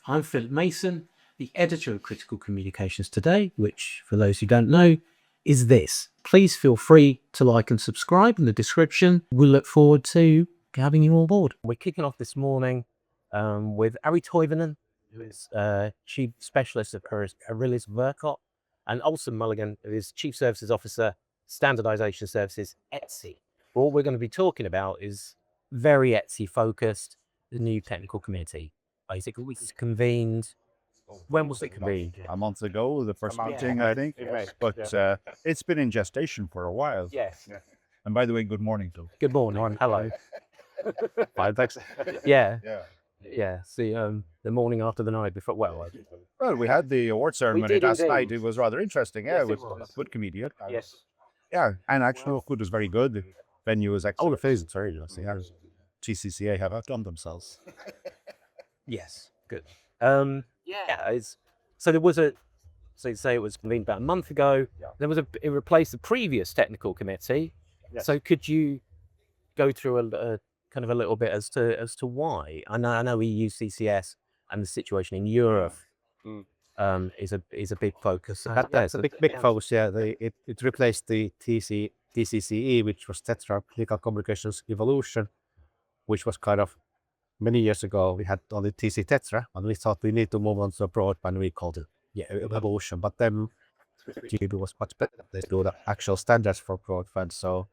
I'm Philip Mason, the editor of Critical Communications Today, which, for those who don't know, is this. Please feel free to like and subscribe in the description. We'll look forward to having you on board. We're kicking off this morning with Ari Toivonen, who is Chief Specialist of Erillisverkot, and Ultan Mulligan, who is Chief Services Officer, Standardization Services, ETSI. What we're going to be talking about is very ETSI focused, the new technical committee. Basically, we convened. When was it convened? A month ago, the first meeting, I think. But it's been in gestation for a while. Yes. And by the way, good morning, Phil. Good morning. Hello. Fine, thanks. Yeah. See, the morning after the night before. Well, we had the award ceremony last night. It was rather interesting. Yeah, Yes, it it was. good comedian. yes. Yeah, and actually, food was very good. The venue was excellent. Oh, the food is very nice. Yeah. TCCA have outdone themselves. Yes. Good. So there was so you say it was convened about a month ago. Yeah. There was it replaced the previous technical committee. Yes. So could you go through a kind of a little bit as to why? I know EUCCS and the situation in Europe is a big focus. That's a big focus. Yeah, it replaced the TCCE, which was TETRA, Clinical Communications Evolution, which was kind of many years ago. We had only TETRA, and we thought we need to move on to broadband. We called it evolution, but then GB was much better. They do the actual standards for broadband. So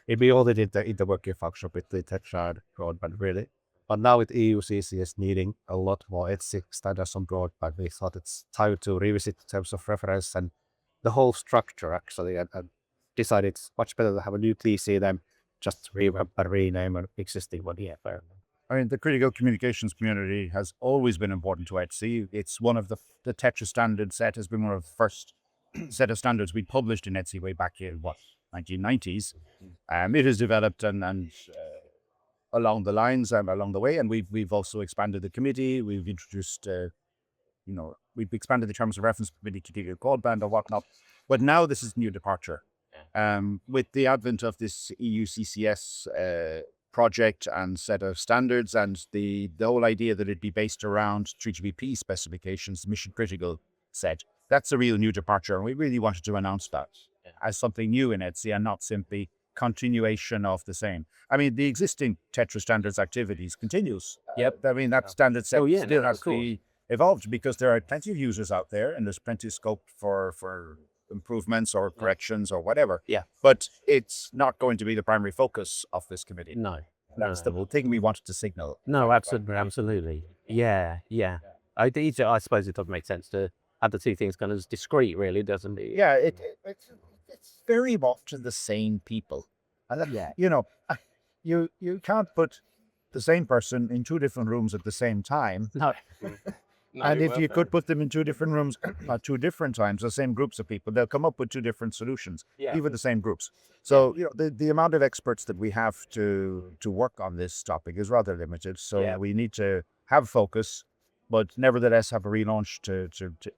we already did the working function with the TETRA and broadband really. But now with EUCCS needing a lot more ETSI standards on broadband, we thought it's time to revisit in terms of reference and the whole structure actually, and decided it's much better to have a new TC than just revamp and rename an existing one. Yeah, fair. I mean, the critical communications community has always been important to ETSI. It's one of the TETRA standard set has been one of the first set of standards we published in ETSI way back in 1990s. It has developed and along the lines along the way, and we've also expanded the committee. We've introduced, we've expanded the terms of reference committee to do broadband or whatnot. But now this is a new departure. With the advent of this EUCCS project and set of standards, and the whole idea that it'd be based around 3GPP specifications, mission critical set, that's a real new departure, and we really wanted to announce that as something new in ETSI and not simply continuation of the same. I mean, the existing TETRA standards activities continues. Yep. I mean, that standard set still has of to be evolved because there are plenty of users out there and there's plenty of scope for improvements or corrections or whatever. Yeah. But it's not going to be the primary focus of this committee. No. That's the whole thing we wanted to signal. No, absolutely. Yeah. I suppose it does make sense to have the two things kind of as discrete, really, doesn't it? Yeah, it's very much the same people. And that, you can't put the same person in two different rooms at the same time. No. And if you could put them in two different rooms at two different times, the same groups of people, they'll come up with two different solutions, even the same groups. So, the amount of experts that we have to work on this topic is rather limited. So we need to have focus, but nevertheless have a relaunch to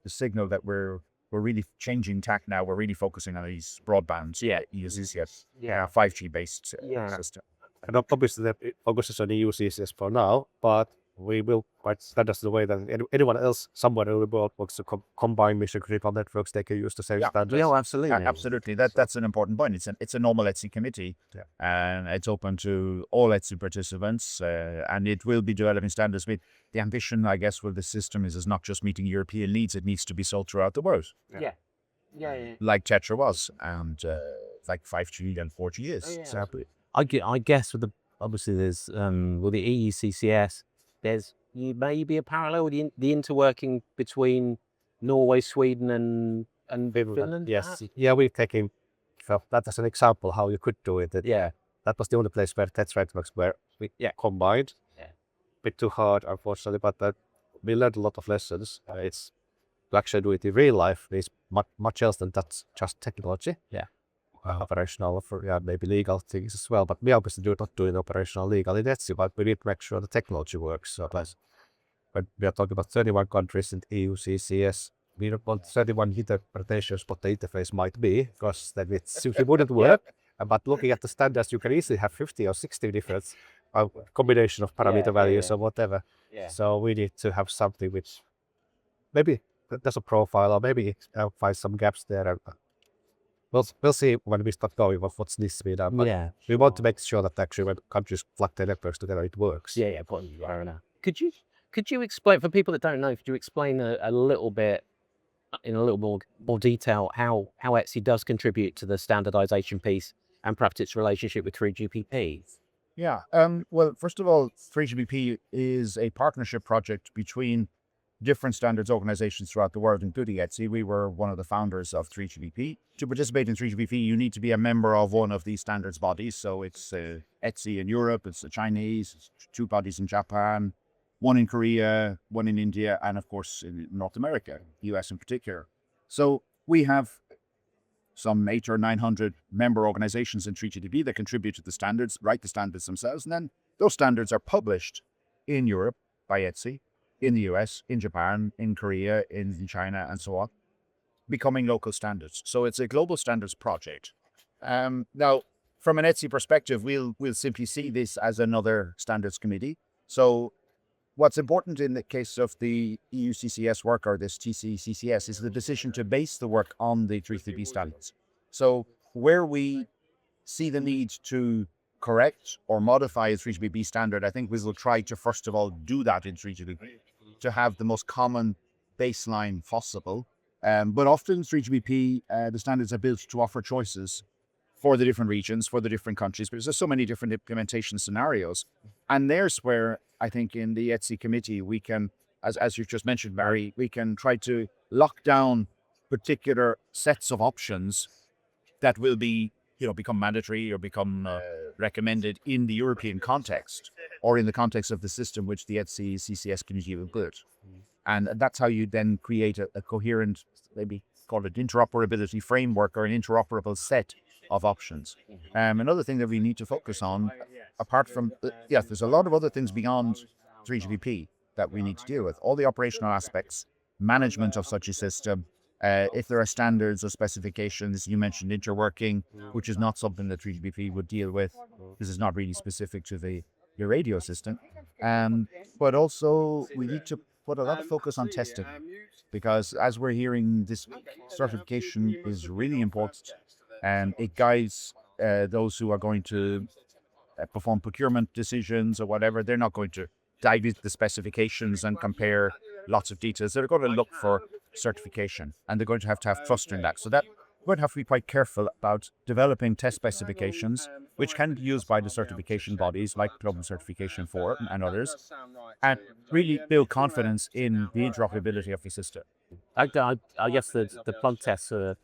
signal that we're really changing tack now. We're really focusing on these broadbands, EUCCS, 5G based system. And obviously the focus is on EUCCS for now, but we will quite standards the way that anyone else somewhere in the world wants to combine mission critical networks, they can use the same standards. Yeah, absolutely. Yeah, absolutely. That's an important point. It's a normal ETSI committee, and it's open to all ETSI participants, and it will be developing standards. With the ambition, I guess, with the system is not just meeting European needs; it needs to be sold throughout the world. Yeah. Like TETRA was, and like 5G and 4G is. Exactly. I guess with obviously there's with the EUCCS. There's maybe a parallel with the interworking between Norway, Sweden, and Finland. Yes, we've taken that as an example how you could do it. That was the only place where TETRA networks were combined. A bit too hard, unfortunately, but we learned a lot of lessons. It's to actually do it in real life. There's much else than that's just technology. Operational for maybe legal things as well, but we obviously not doing operational legal in ETSI, but we need to make sure the technology works. So when we are talking about 31 countries in EUCCS, we don't want 31 interpretations what the interface might be, because then it simply wouldn't work. But looking at the standards, you can easily have 50 or 60 different combination of parameter values or whatever. So we need to have something which maybe there's a profile, or maybe find some gaps there. And we'll see when we start going what's needs to be done. But we want to make sure that actually when countries plug their networks together, it works. Fair enough. Could you explain, for people that don't know, could you explain a little bit in a little more detail how ETSI does contribute to the standardization piece and perhaps its relationship with 3GPP? Yeah. Well, first of all, 3GPP is a partnership project between different standards organizations throughout the world, including ETSI. We were one of the founders of 3GPP. To participate in 3GPP, you need to be a member of one of these standards bodies. So it's ETSI in Europe, it's the Chinese, it's 2 bodies in Japan, 1 in Korea, 1 in India, and of course in North America, US in particular. So we have some 800 or 900 member organizations in 3GPP that contribute to the standards, write the standards themselves, and then those standards are published in Europe by ETSI, in the US, in Japan, in Korea, in China, and so on, becoming local standards. So it's a global standards project. Now, from an ETSI perspective, we'll simply see this as another standards committee. So what's important in the case of the EUCCS work, or this TCCCS, is the decision to base the work on the 3GPP standards. So where we see the need to correct or modify a 3GPP standard, I think we will try to first of all do that in 3GPP to have the most common baseline possible. But often 3GPP, the standards are built to offer choices for the different regions, for the different countries, because there's so many different implementation scenarios. And there's where I think in the ETSI committee, we can, as you just mentioned, Barry, we can try to lock down particular sets of options that will be, become mandatory or become recommended in the European context, or in the context of the system which the ETSI CCS committee will build. And that's how you then create a coherent, maybe call it interoperability framework, or an interoperable set of options. Another thing that we need to focus on, apart from, there's a lot of other things beyond 3GPP that we need to deal with. All the operational aspects, management of such a system, if there are standards or specifications. You mentioned interworking, which is not something that 3GPP would deal with. This is not really specific to your radio system. But also we need to put a lot of focus on testing, because as we're hearing, this certification is really important, and it guides those who are going to perform procurement decisions or whatever. They're not going to dive into the specifications and compare lots of details. They're going to look for certification, and they're going to have trust in that. So that we're going to have to be quite careful about developing test specifications, which can be used by the certification bodies like Global Certification 4 and others, and really build confidence in the interoperability of the system. I guess the plug tests are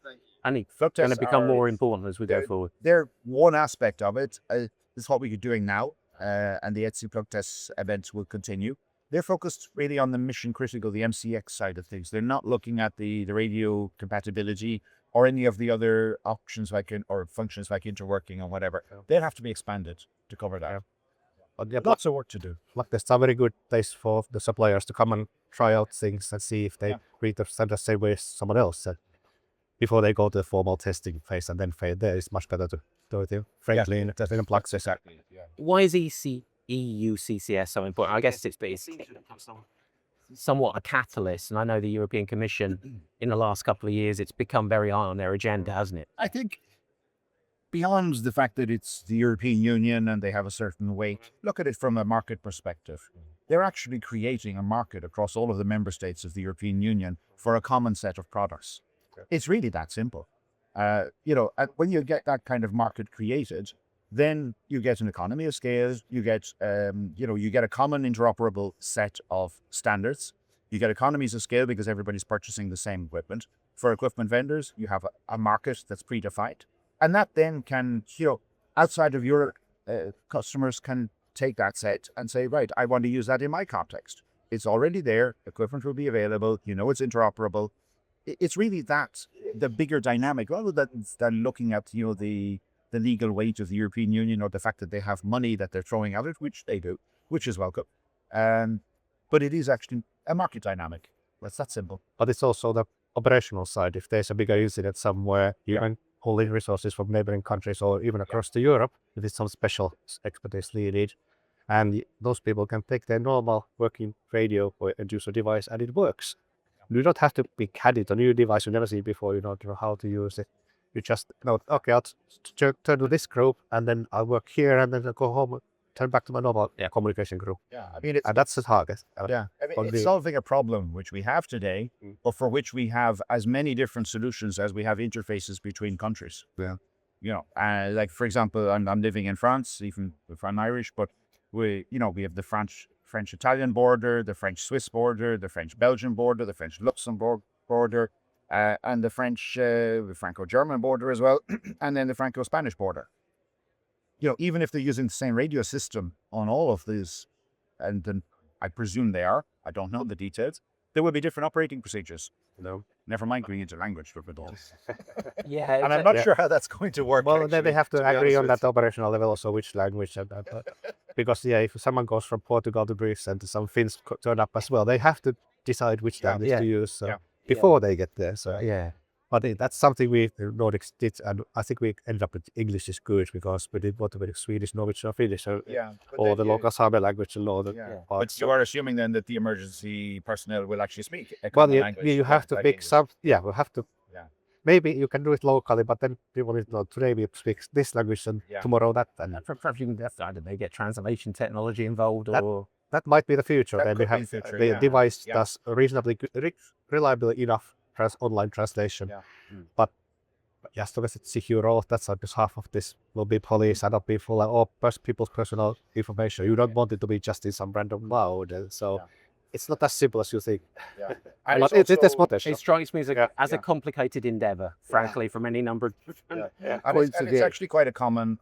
only going to become more important as we go forward. They're one aspect of it. This is what we're doing now, and the ETSI plug test events will continue. They're focused really on the mission critical, the MCX side of things. They're not looking at the radio compatibility or any of the other options or functions like interworking or whatever. They'll have to be expanded to cover that. But lots of work to do. Like there's a very good place for the suppliers to come and try out things and see if they read the standard same way as someone else. Before they go to the formal testing phase and then fail there, it's much better to do it frankly in plugs. Exactly. Yeah. Why is EUCCS so important? I guess it's somewhat a catalyst, and I know the European Commission in the last couple of years, it's become very high on their agenda, hasn't it? I think beyond the fact that it's the European Union and they have a certain weight, look at it from a market perspective. They're actually creating a market across all of the member states of the European Union for a common set of products. It's really that simple. When you get that kind of market created, then you get an economy of scale. You get, you get a common interoperable set of standards. You get economies of scale because everybody's purchasing the same equipment. For equipment vendors, you have a market that's predefined, and that then can, outside of Europe, customers can take that set and say, right, I want to use that in my context. It's already there. Equipment will be available. It's interoperable. It's really that the bigger dynamic, rather than looking at the legal weight of the European Union or the fact that they have money that they're throwing at it, which they do, which is welcome. But it is actually a market dynamic. That's that simple. But it's also the operational side. If there's a bigger incident somewhere, you can pull in resources from neighboring countries or even across to Europe. If it's some special expertise needed, and those people can take their normal working radio or end user device and it works. You don't have to be handed a new device you never seen before, you don't know how to use it. You just know, okay, I'll turn to this group and then I'll work here and then I'll go home, turn back to my normal communication group. Yeah, I mean, And that's the target. yeah, I mean, it's solving a problem which we have today, but for which we have as many different solutions as we have interfaces between countries. Yeah. You know, like for example, I'm living in France, even if I'm Irish, but we have the French-Italian border, the French-Swiss border, the French-Belgian border, the French-Luxembourg border, and the Franco-German border as well, and then the Franco-Spanish border. You know, even if they're using the same radio system on all of these, and then I presume they are, I don't know the details, there will be different operating procedures. No. Never mind going into language for it all. Yeah, And I'm not sure how that's going to work. Well, then they have to be agree honest on with that operational level also, which language. Because, if someone goes from Portugal to Greece and some Finns turn up as well, they have to decide which language to use before they get there. So, but that's something we, the Nordics, did. And I think we ended up with English is good because we did what with Swedish, Norwegian, or Finnish, or the local Sami language and all the parts. But you are assuming then that the emergency personnel will actually speak a Well, common language. you have to like pick English. some. Yeah, we'll have to. Yeah. Maybe you can do it locally, but then people need to know today we speak this language and tomorrow that. And perhaps you can I don't know, get translation technology involved, or that might be the future. That Then could we be have the future, the device Yeah. does reasonably good, reliably enough online translation. Yeah. But just to get secure all of that, so because half of this will be police and not be full of people's personal information. You don't want it to be just in some random cloud. And so it's not as simple as you think. Yeah. But it's potential. it strikes me as a complicated endeavor, frankly, from any number of And it's actually quite a common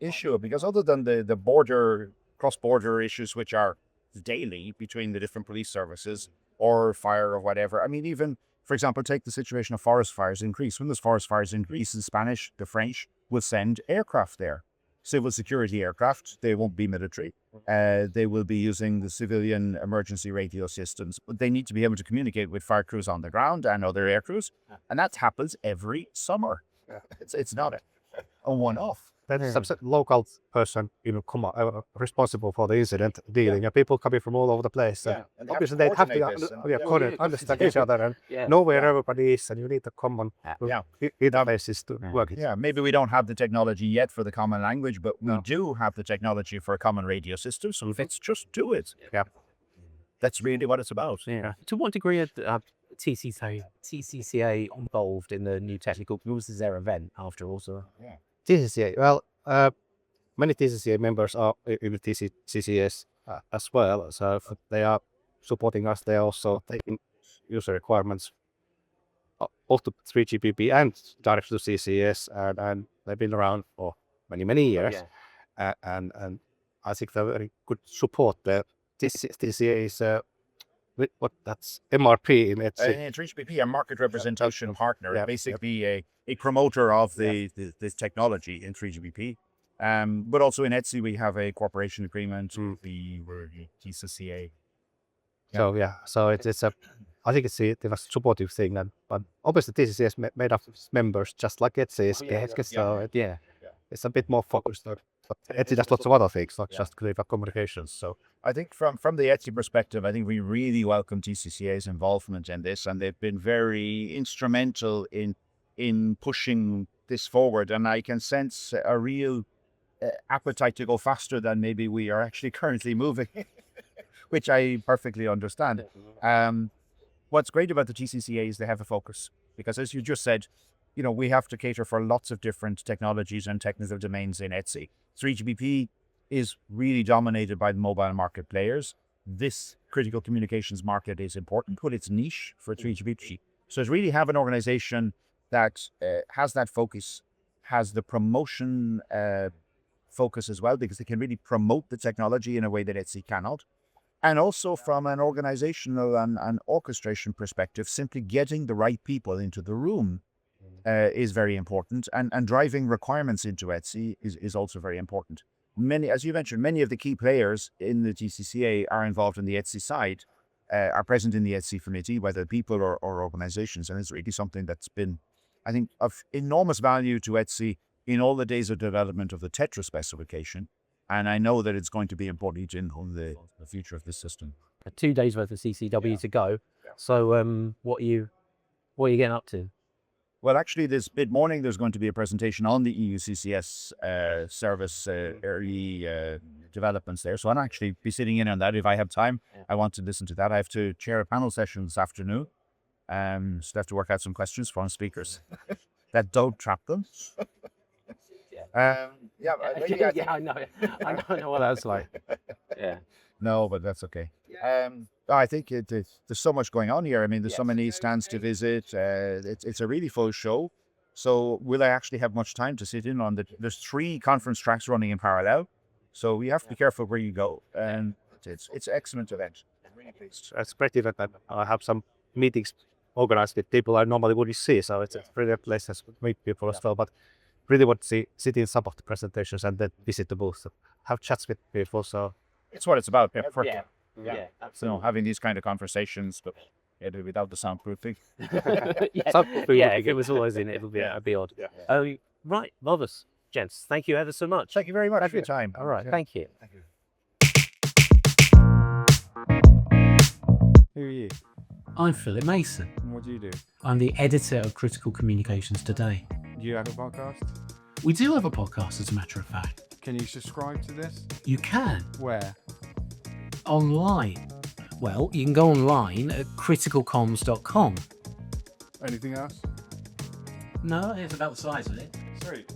issue because other than the cross-border issues, which are daily between the different police services or fire or whatever. I mean, even, for example, take the situation of forest fires in Greece. When there's forest fires in Greece, the Spanish, the French will send aircraft there. Civil security aircraft. They won't be military. They will be using the civilian emergency radio systems, but they need to be able to communicate with fire crews on the ground and other air crews. And that happens every summer. It's not a one-off. There's some local person, responsible for the incident dealing, and people coming from all over the place. And obviously, they have to understand each other and know where everybody is, and you need the common interfaces to work. Yeah, maybe we don't have the technology yet for the common language, but we do have the technology for a common radio system. So let's just do it. Yeah, that's really what it's about. Yeah. To what degree are TCCA involved in the new technical? Because this is their event after all. So TCCA. Well, many TCCA members are in the TCCS as well. So if they are supporting us, they are also taking user requirements both to 3GPP and direct to CCS, and they've been around for many years. And I think they're very good support there. TCCA is that's MRP in ETSI. 3GPP, a market representation partner, basically a promoter of this technology in 3GPP. But also in ETSI, we have a cooperation agreement. We were TCCA. So it's a, I think it's a supportive thing, but obviously TCCA is made up of members just like ETSI is. So it's a bit more focused. But ETSI does lots of other things, not just clever communications. So I think from the ETSI perspective, I think we really welcome TCCA's involvement in this, and they've been very instrumental in pushing this forward. And I can sense a real appetite to go faster than maybe we are actually currently moving, which I perfectly understand. What's great about the TCCA is they have a focus, because as you just said, we have to cater for lots of different technologies and technical domains in ETSI. 3GPP is really dominated by the mobile market players. This critical communications market is important, but it's niche for 3GPP. So to really have an organization that has that focus, has the promotion focus as well, because they can really promote the technology in a way that ETSI cannot. And also from an organizational and orchestration perspective, simply getting the right people into the room is very important, and driving requirements into ETSI is also very important. As you mentioned, many of the key players in the TCCA are involved in the ETSI side, are present in the ETSI committee, whether people or organizations, and it's really something that's been, I think, of enormous value to ETSI in all the days of development of the TETRA specification, And I know that it's going to be important in the future of this system. 2 days worth of CCW to go. So what are you getting up to? Well, actually, this mid-morning, there's going to be a presentation on the EUCCS service early developments there. So I'll actually be sitting in on that if I have time. I want to listen to that. I have to chair a panel session this afternoon. So I have to work out some questions from speakers that don't trap them. I know. I know what that's like. Yeah. No, but that's okay. I think there's so much going on here. I mean, there's so many stands to visit. It's a really full show. So will I actually have much time to sit in on there's 3 conference tracks running in parallel. So we have to be careful where you go. And it's an excellent event. I'm really pleased. It's a great event. I have some meetings organized with people I normally wouldn't see. So it's a really place to meet people as well. But really want to sit in some of the presentations and then visit the booth. So have chats with people. So it's what it's about. Yeah, So absolutely. having these kind of conversations, but without the soundproofing. If it was always in, it would be odd. Right, marvelous, gents. Thank you ever so much. Thank you very much for your time. All right, thank you. Who are you? I'm Philip Mason. And what do you do? I'm the editor of Critical Communications Today. Do you have a podcast? We do have a podcast, as a matter of fact. Can you subscribe to this? You can, Where? online. Well, you can go online at criticalcomms.com. Anything else? No, it's about the size of it. Sweet.